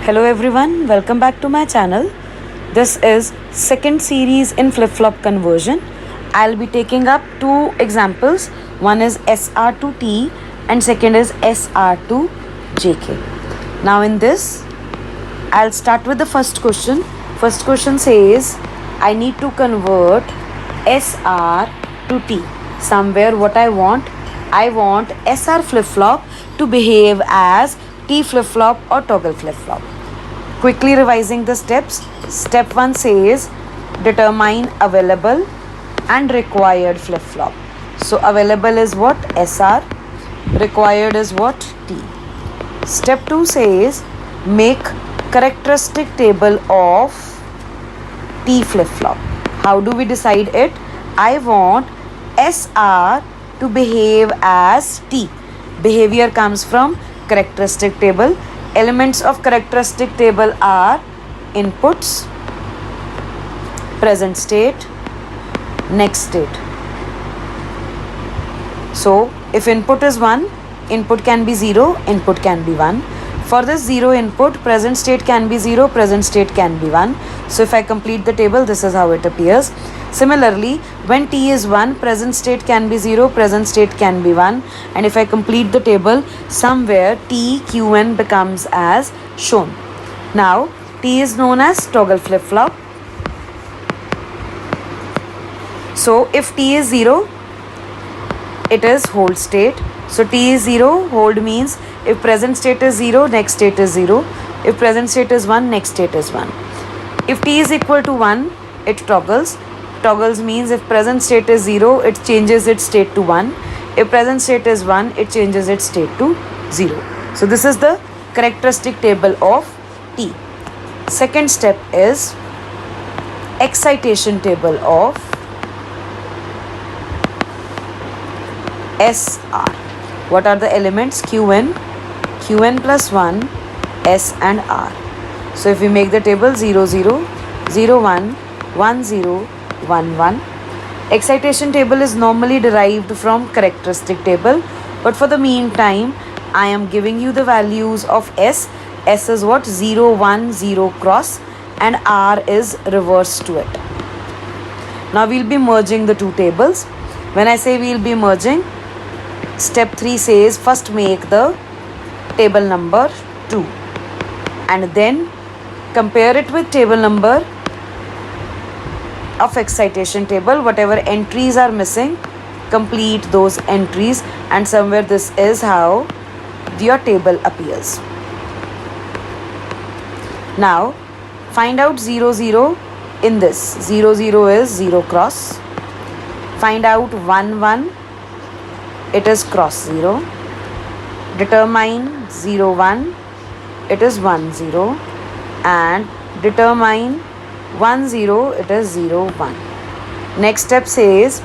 Hello everyone, welcome back to my channel. This is second series in flip-flop conversion. I'll be taking up two examples. One is SR to T and second is SR to JK. Now in this, I'll start with the first question. First question says, I need to convert SR to T. Somewhere what I want SR flip-flop to behave as T flip-flop or toggle flip-flop. Quickly revising the steps. Step 1 says determine available and required flip-flop. So available is what? SR. Required is what? T. Step 2 says make characteristic table of T flip-flop. How do we decide it? I want SR to behave as T. Behavior comes from characteristic table. Elements of characteristic table are inputs, present state, next state. So if input is 1, input can be 0, input can be 1. For this 0 input, present state can be 0, present state can be 1. So if I complete the table, this is how it appears. Similarly, when T is 1, present state can be 0, present state can be 1. And if I complete the table, somewhere T, Qn becomes as shown. Now, T is known as toggle flip-flop. So, if T is 0, it is hold state. So, T is 0, hold means if present state is 0, next state is 0. If present state is 1, next state is 1. If T is equal to 1, it toggles. Toggles means if present state is 0, it changes its state to 1. If present state is 1, it changes its state to 0. So this is the characteristic table of T. Second step is excitation table of SR. What are the elements? Qn plus 1, S and R. So if we make the table 0, 0, 0, 1, 1, 0, 1, 1. Excitation table is normally derived from characteristic table, but for the meantime, I am giving you the values of S. S is what? 0, 1, 0 cross, and R is reverse to it. Now we'll be merging the two tables. When I say we'll be merging, step 3 says first make the table number 2 and then compare it with table number of excitation table. Whatever entries are missing, complete those entries, and somewhere this is how your table appears. Now find out 0, 0 in this. 0, 0 is 0 cross. Find out 1, 1. It is cross 0. Determine 0, 1. It is 1, 0. And determine 1, 0, it is 0, 1. Next step says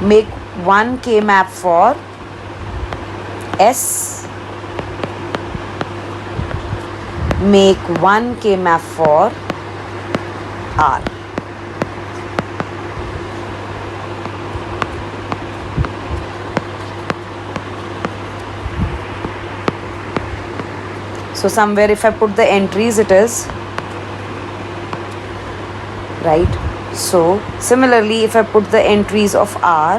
make 1 K map for S. Make 1 K map for R. So somewhere if I put the entries, it is right. So similarly, if I put the entries of R,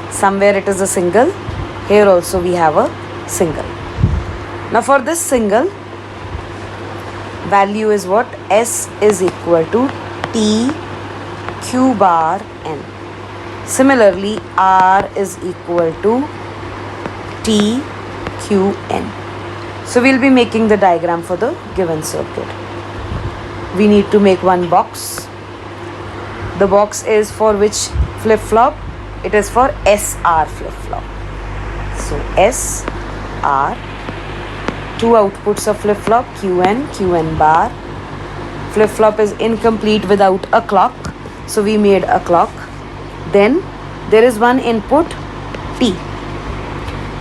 somewhere it is a single. Here also we have a single. Now for this single, value is what? S is equal to T Q bar N. Similarly, R is equal to T Q N. So we'll be making the diagram for the given circuit. We need to make one box. The box is for which flip-flop? It is for SR flip-flop. So SR, two outputs of flip-flop, QN, QN bar. Flip-flop is incomplete without a clock, so we made a clock. Then there is one input T.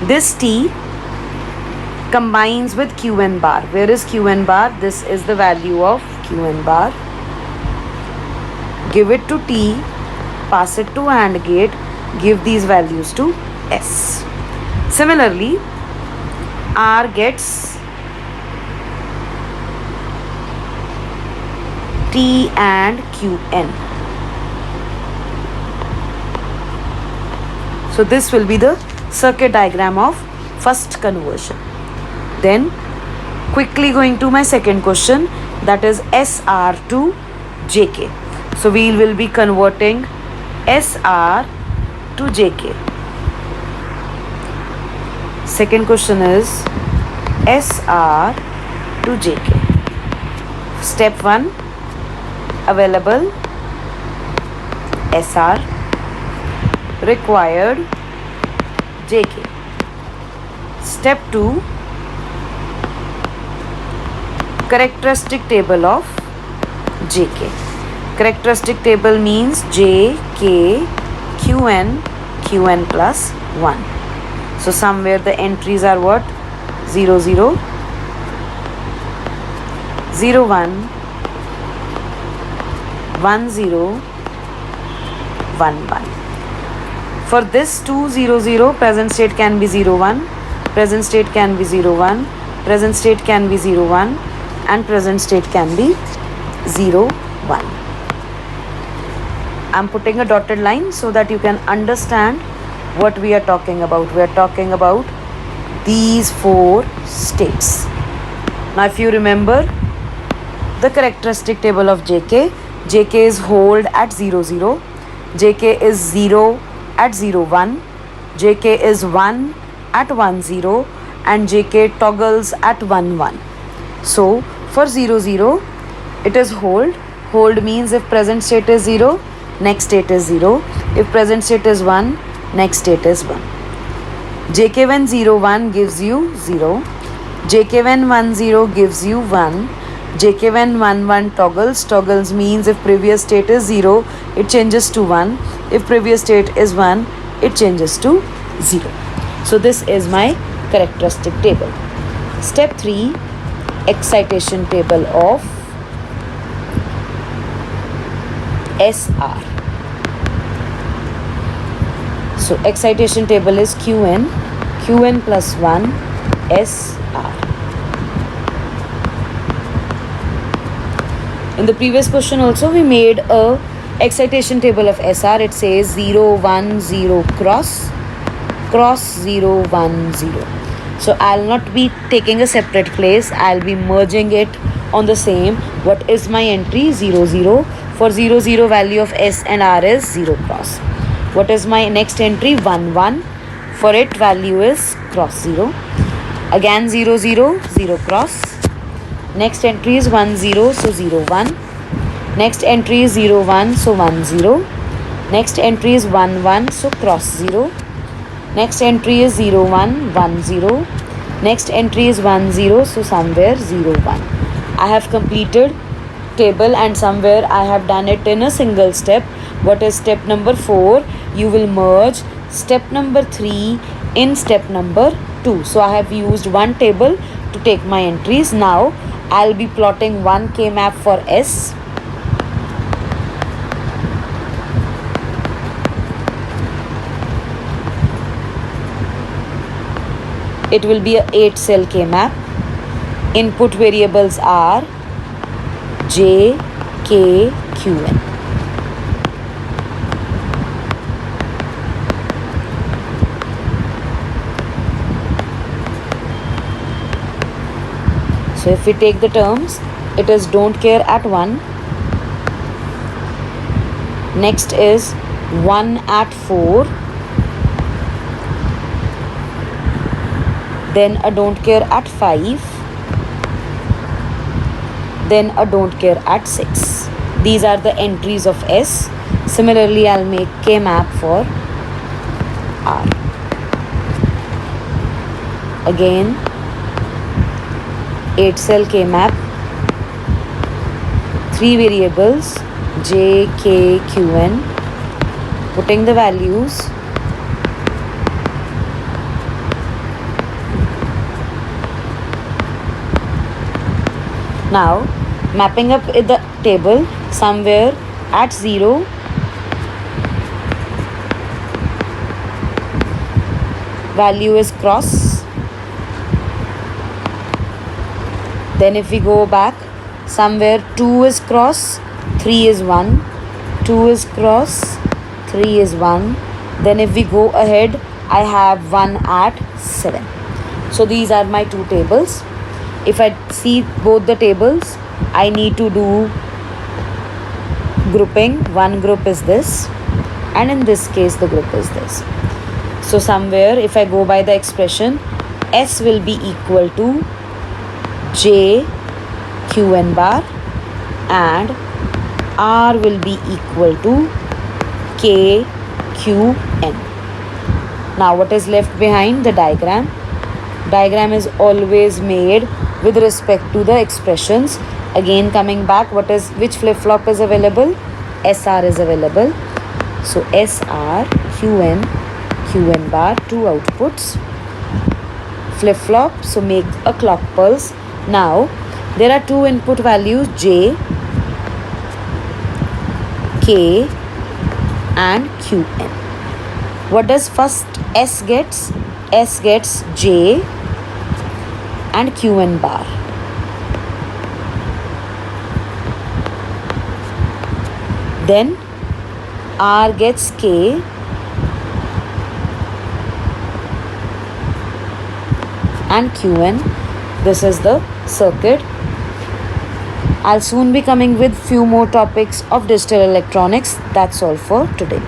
This T combines with QN bar. Where is QN bar? This is the value of QN bar. Give it to T, pass it to AND gate, give these values to S. Similarly, R gets T and Qn. So this will be the circuit diagram of first conversion. Then quickly going to my second question, that is SR to JK. So we will be converting SR to JK. Second question is SR to JK. Step 1, available SR, required JK. Step 2, characteristic table of JK. Characteristic table means J, K, Qn, Qn plus 1. So somewhere the entries are what? 0, 0, 0, 1, 1, 0, 1, 1. For this 2, 0, 0, present state can be 0, 1, present state can be 0, 1, present state can be 0, 1, and present state can be 0, 1. I'm putting a dotted line so that you can understand what we are talking about. We are talking about these 4 states. Now if you remember the characteristic table of JK, JK is hold at 0, 0, JK is 0 at 0, 1, JK is 1 at 1, 0, and JK toggles at 1, 1. So for 0, 0, it is hold. Hold means if present state is 0, next state is 0. If present state is 1, next state is 1. JK when 0, 1 gives you 0. JK when 1, 0 gives you 1. JK when 1, 1 toggles. Toggles means if previous state is 0, it changes to 1. If previous state is 1, it changes to 0. So this is my characteristic table. Step 3, excitation table of SR. So excitation table is Qn, Qn plus 1, SR. In the previous question also we made a excitation table of SR. It says 0, 1, 0 cross, cross 0, 1, 0. So I'll not be taking a separate place. I'll be merging it on the same. What is my entry? 0, 0. For 0, 0 value of S and R is 0 cross. What is my next entry? 1, 1. For it value is cross 0. Again 0, 0, 0 cross. Next entry is 1, 0, so 0, 1. Next entry is 0, 1, so 1, 0. Next entry is 1, 1, so cross 0. Next entry is 0, 1, 1, 0. Next entry is 1, 0, so somewhere 0, 1. I have completed table and somewhere I have done it in a single step. What is step number 4? You will merge step number 3 in step number 2. So I have used one table to take my entries. Now I'll be plotting one K map for S. It will be a 8 cell K map. Input variables are J, K, Q, N. So if we take the terms, it is don't care at 1. Next is 1 at 4. Then a don't care at 5. Then a don't care at 6. These are the entries of S. Similarly, I'll make K map for R. Again, 8 cell K map, 3 variables J, K, Q, N, putting the values. Now mapping up in the table, somewhere at 0, value is cross, Then if we go back, somewhere 2 is cross, 3 is 1, 2 is cross, 3 is 1. Then if we go ahead, I have 1 at 7. So these are my two tables. If I see both the tables, I need to do grouping. One group is this, and in this case the group is this. So somewhere if I go by the expression, S will be equal to J Q N bar and R will be equal to K Q N. Now what is left behind? The diagram. Diagram is always made with respect to the expressions. Again coming back, which flip-flop is available? SR is available. So SR, QN bar, two outputs. Flip-flop, so make a clock pulse. Now there are two input values, J, K and QN. What does first S gets? S gets J and QN bar. Then R gets K and QN. This is the circuit. I'll soon be coming with few more topics of digital electronics. That's all for today.